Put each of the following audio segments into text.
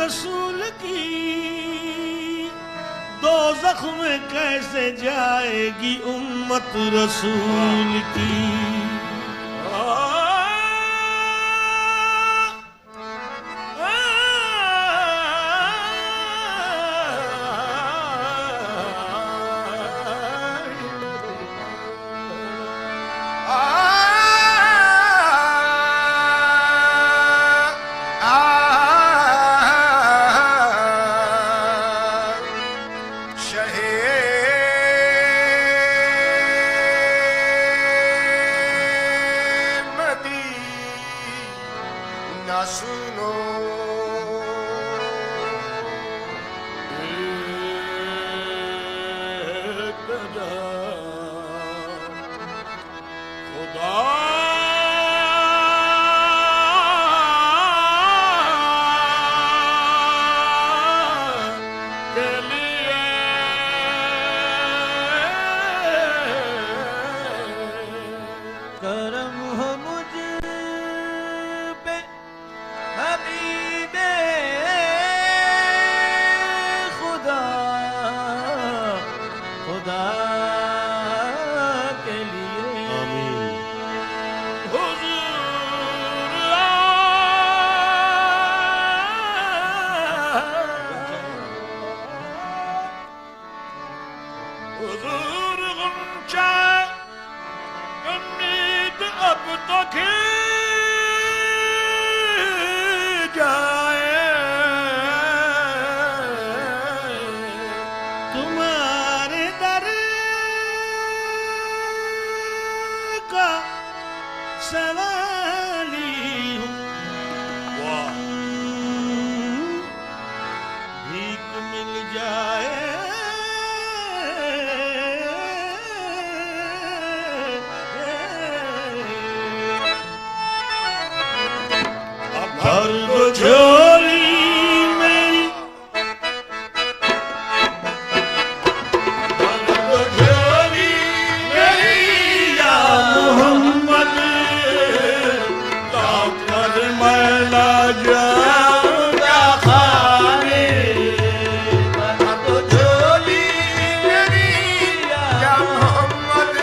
रसूल की दोज़ख में कैसे जाएगी उम्मत रसूल की। सुनो खुदा के लिए करम हो मुझ पे हबीबे खुदा खुदा के लिए आमीन। हुजूर गुंचा उम्मीद अब तो जाए तुम्हारे दर का सवाली हूँ। भीख मिल जाए भर दो झोली मेरी, भर दो झोली मेरी या मोहम्मद, ताकर मैं ना जाऊंगा खाने। भर दो झोली मेरी या मोहम्मद,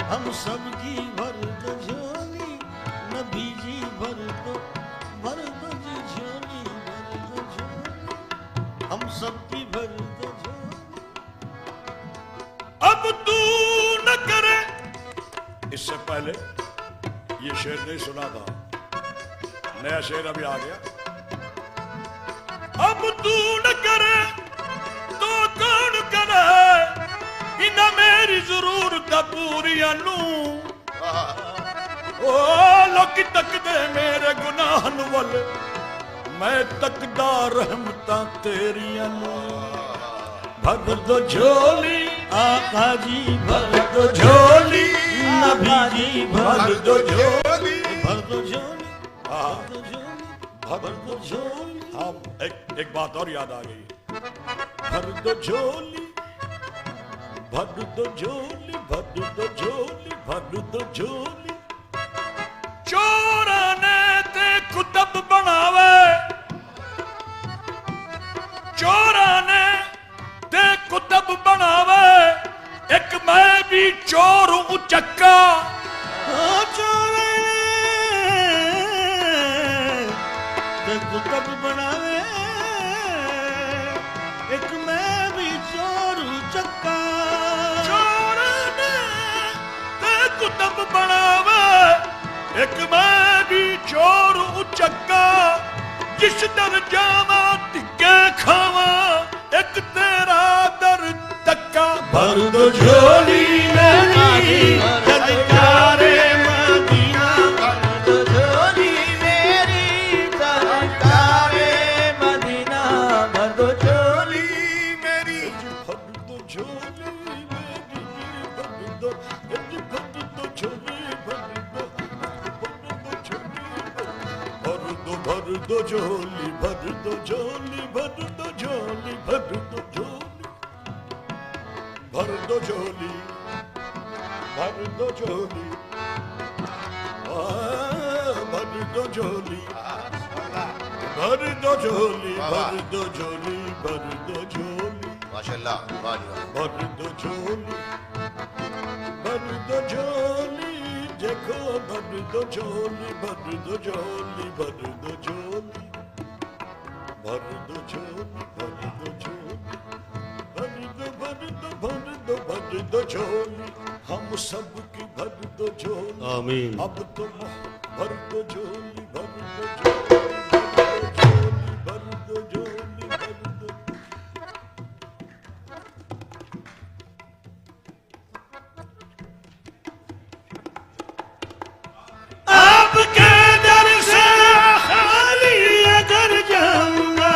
हम सबकी भर दो झोली, नबी जी भर दो जी झोली, भर दो झोली, हम सबकी भर दो झोली। अब तू न करे, इससे पहले ये शेर नहीं सुना था, नया शेर अभी आ गया। अब तू न करे तो कौन करे, इन्हें मेरी जरूरत पूरी नू। ओ लोकी तकदे मेरे गुनाहन वल, मैं तकदा रहमतां तेरियां नू। भर दो झोली आका जी, भर दो झोली नबी जी, भर दो झोली, भर दो झोली, भर दो झोली। हाँ, एक बात और याद आ गई, भर दो झोली, भर दो झोली, भर दो झोली, भर दो झोली। चोरा ने ते कुतब बनावे, चोरा ने ते कुतब बनावे, एक मैं भी चोर हूं चक्का। चोरा ने ते कुतब बनावे एक मैं भी चोर चक्का चोर ने ते कुतब बनावे एक मैं भी चोर उचक्का जिस दर जावा टिक्के खावा एक तेरा दर तक्का भर दो झोली मेरी सरकारे मदीना भर दो झोली मेरी सरकारे मदीना भर दो झोली मेरी भर दो झोली मेरी भर दो झोली भर दो झोली भर दो झोली भर दो झोली भर दो झोली भर दो झोली भर दो झोली भर दो झोली भर दो झोली भर दो झोली भर दो झोली माशाल्लाह भर दो झोली भर दो झोली देखो भर दो झोली भर दो झोली भर दो झोली भर दो झोली भर दो झोली भर दो झोली हम सब की भर दो झोली आमीन। अब तो भर दो झोली भर दो झोली भर दो झोली भर दो आपके दर से खाली अगर जाऊंगा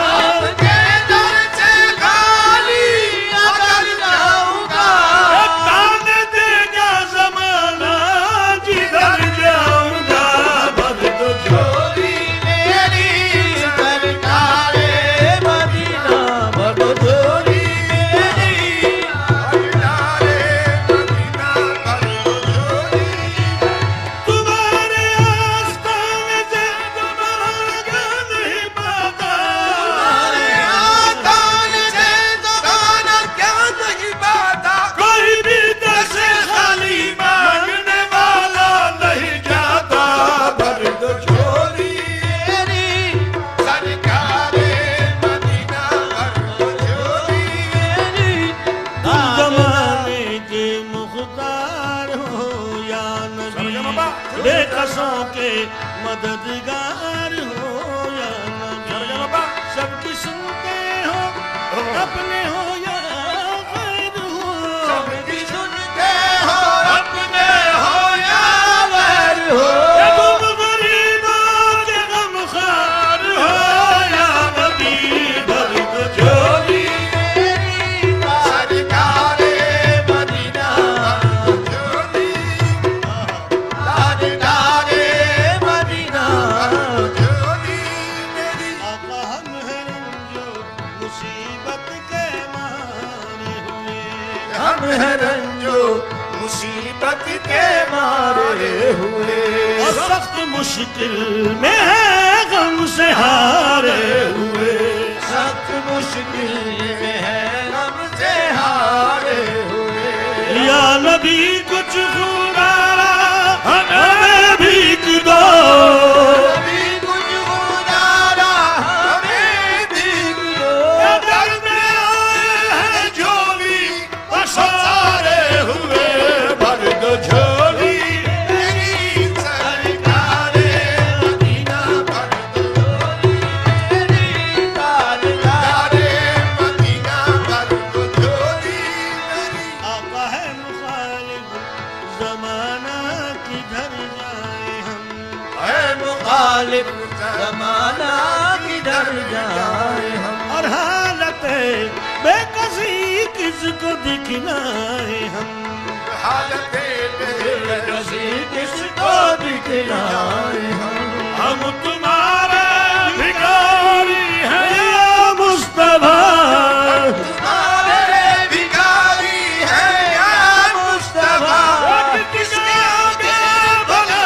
आपके दर से खाली अगर जाऊंगा ताने देगा ज़माना जिधर जाऊंगा भर दो झोली मेरी सरकारे मदीना भर दो झोली मेरी सरकारे मदीना भर दो झोली तुम्हारे आस्ताने से तुम्हारा नहीं पाता तुम्हारे आतान से तो गाना क्या नहीं पाता कोई भी दर से खाली मांगने वाला नहीं जाता भर दो झोली मेरी सरकारे मदीना भर दो झोली मेरी तुम जमाने के मुख्तार हो या नबी बेकसों के मददगार हो या नबी सबकी सुनते हो अपने हो या गैर हो सबकी सुनते हो अपने हो या गैर हो या तुम गरीबों के गमखार हो या नबी भर दो झोली मेरी सरकारे मदीना भर दो झोली सरकारे मदीना भर दो झोली मेरी आका हम हैं जो मुसीबत के मारे हुए हम हैं रंजो मुसीबत के मारे हुए और सख्त मुश्किल में है गम से हारे हुए सख्त मुश्किल में है हम से हारे हुए या नबी कुछ खुदा हमें भीख दो कभी कुछ गुजारा हमें भीग दो दर में आए हैं जो भी पसारे हुए भर दो झोली मेरी सरकारे मदीना भर दो झोली मेरी सरकारे मदीना भर दो झोली मेरी आका है मुखालिफ जमाना किधर जाए हम है मुखालिफ जमाना किधर जाए हम और हालत बेकसी किसको दिखलाए हम हालत बेकसी किसको दिखलाए हम तुम्हारे भिखारी हैं या मुस्तफा तुम्हारे भिखारी हैं या मुस्तफा किसके आगे भला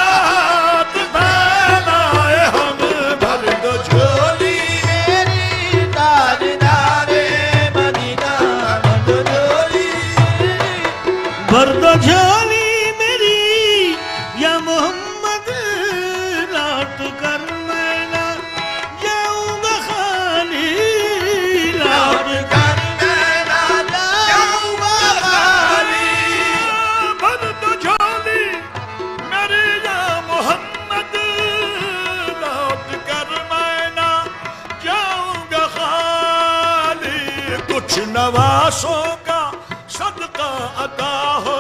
फैलाए हम भर दो झोली मेरी ताजदारे मदीना भर दो झोली भर दो झोली मेरी या मोहम्मद लौट कर मैं नवासों का सदका अता हो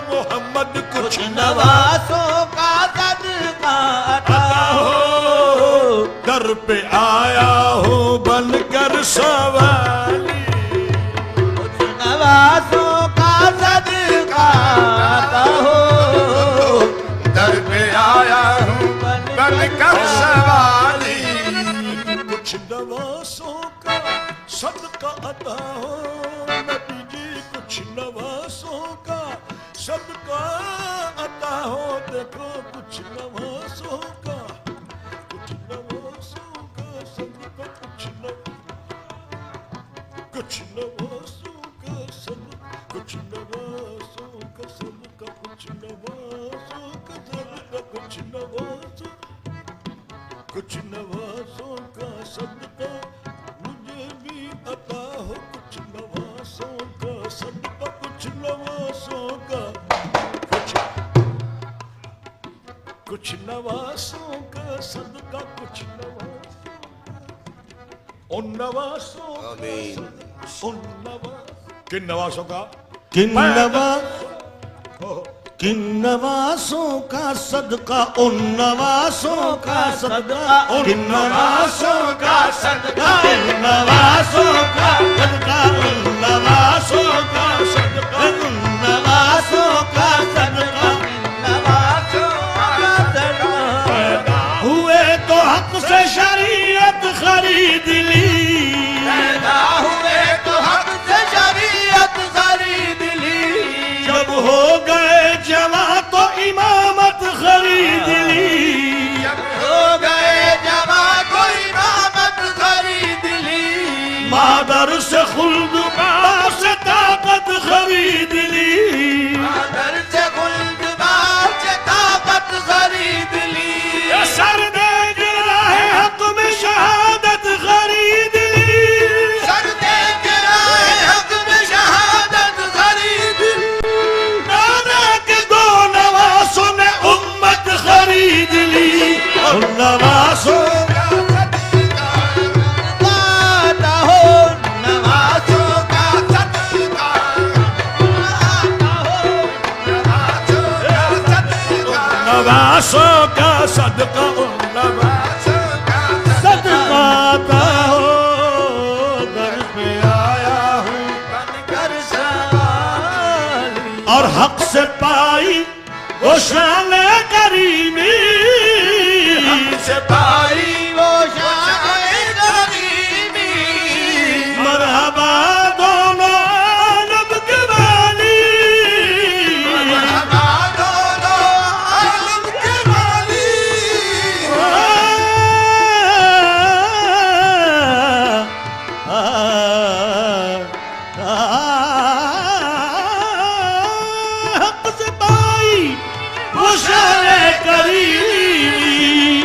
मोहम्मद, कुछ नवासों का सदका अता हो। दर पे आया हूँ बनकर सवाली, कुछ नवासों का सदका अता हो। दर पे आया हूँ बनकर सवाली, कुछ नवासों का सदका अता हो नबी जी, कुछ नवासों का सदका अता हो। देखो कुछ नवासों का सदका, कुछ नवासों का सदका, कुछ नवासों का सदका, कुछ नवासों का सदका, कुछ नवासों का सदका मुझे भी अता हो। कुछ नवासों का सदका, कुछ नवासों का, कुछ नवासों का सदका, कुछ नवासों, उन नवासों का सदका, उन नवास, किन नवासों का, किन नवासों का सदका, उन नवासों का सदका, किन नवासों का सदका, किन नवासों का सदका, उन नवासों का सदका, उन नवासों का सदका, नवासों का सदका हुए तो हक से शरीयत खरीद ली, पैदा हुए तो हक से शरीयत खरीद ली। जब हो गए जवा तो इमामत खरीद ली, जब हो गए जवा को इमामत खरीद ली। मादर से खुल्द से ताकत खरीद ली, मादर से खुल्द से ताकत खरीद ली। सर दे गिराए हक में शहादत खरीद ली, सर दे गिराए हक में शहादत खरीद ली। नाना के दो नवासों ने उम्मत खरीद ली, उन नवासों आता हो नवासों का सदका, आता हो नवासों का सदका, उन नवासों सदका आता हो। दर पे आया हूँ बनकर सवाली। और हक से पाई वो शान करीमी, से पाई वो शान करीमी। मरहबा दोनों आलम के वाली, मरहबा दोनों आलम के वाली। हक से पाई वो शान करीमी,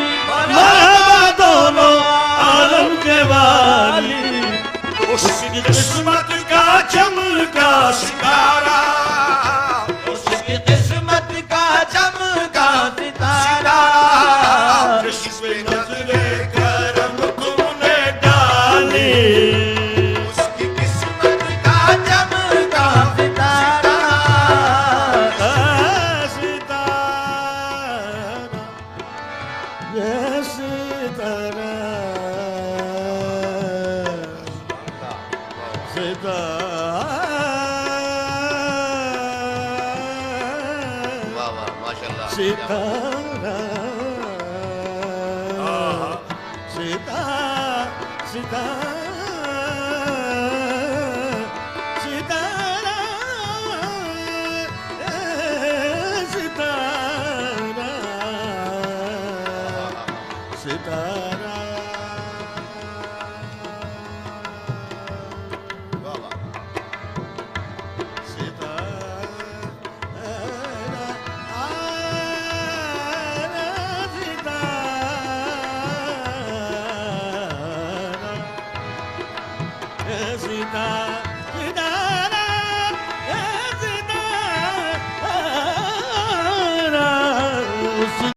मरहबा दोनों आलम के वाली। उसकी किस्मत का चमका सितारा, उसकी किस्मत का चमका सितारा। जिस पे नजरे करम तुमने डाली, उसकी किस्मत का चमका सितारा। सितारा ये सितारा, वाह वाह माशाल्लाह। सितारा, सितारा, सितारा, सितारा, सितारा, सितारा। वाह वाह। Sita